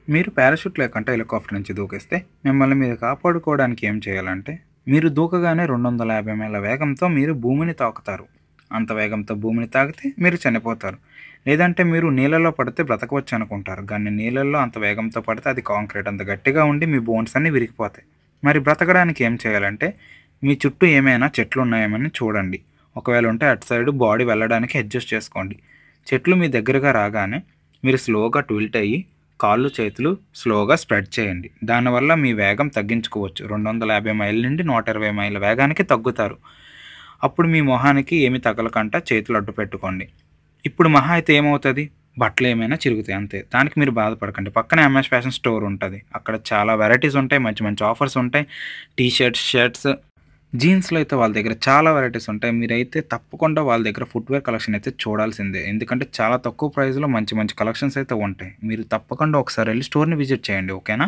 మీరు పారాషూట్ లేకుంటే హెలికాప్టర్ నుంచి దూకేస్తే మిమ్మల్ని మీరు కాపాడుకోవడానికి ఏం చేయాలంటే, మీరు దూకగానే 250 మైళ్ళ వేగంతో మీరు భూమిని తాకుతారు. అంత వేగంతో భూమిని తాకితే మీరు చనిపోతారు. లేదంటే మీరు నీళ్ళలో పడితే బ్రతకవచ్చు అనుకుంటారు. కానీ నీళ్ళల్లో అంత వేగంతో పడితే అది కాంక్రీట్ అంత గట్టిగా ఉండి మీ బోన్స్ అన్నీ విరిగిపోతాయి. మరి బ్రతకడానికి ఏం చేయాలంటే, మీ చుట్టూ ఏమైనా చెట్లు ఉన్నాయేమని చూడండి. ఒకవేళ ఉంటే అటు సైడ్ బాడీ వెళ్ళడానికి అడ్జస్ట్ చేసుకోండి. చెట్లు మీ దగ్గరగా రాగానే మీరు స్లోగా ట్విల్ట్ అయ్యి కాళ్ళు చేతులు స్లోగా స్ప్రెడ్ చేయండి. దానివల్ల మీ వేగం తగ్గించుకోవచ్చు. 250 మైళ్ళ నుండి 120 మైళ్ళ వేగానికి తగ్గుతారు. అప్పుడు మీ మొహానికి ఏమి తగలకుండా చేతులు అడ్డు పెట్టుకోండి. ఇప్పుడు మహా అయితే ఏమవుతుంది, బట్టలు ఏమైనా చిరుగుతాయి అంతే. దానికి మీరు బాధపడకండి. పక్కనే ఎంఎస్ ఫ్యాషన్ స్టోర్ ఉంటుంది. అక్కడ చాలా వెరైటీస్ ఉంటాయి, మంచి మంచి ఆఫర్స్ ఉంటాయి. టీ షర్ట్స్, షర్ట్స్, జీన్స్లో అయితే వాళ్ళ దగ్గర చాలా వెరైటీస్ ఉంటాయి. మీరైతే తప్పకుండా వాళ్ళ దగ్గర ఫుట్వేర్ కలెక్షన్ అయితే చూడాల్సిందే. ఎందుకంటే చాలా తక్కువ ప్రైస్లో మంచి మంచి కలెక్షన్స్ అయితే ఉంటాయి. మీరు తప్పకుండా ఒకసారి వెళ్ళి స్టోర్ని విజిట్ చేయండి. ఓకేనా?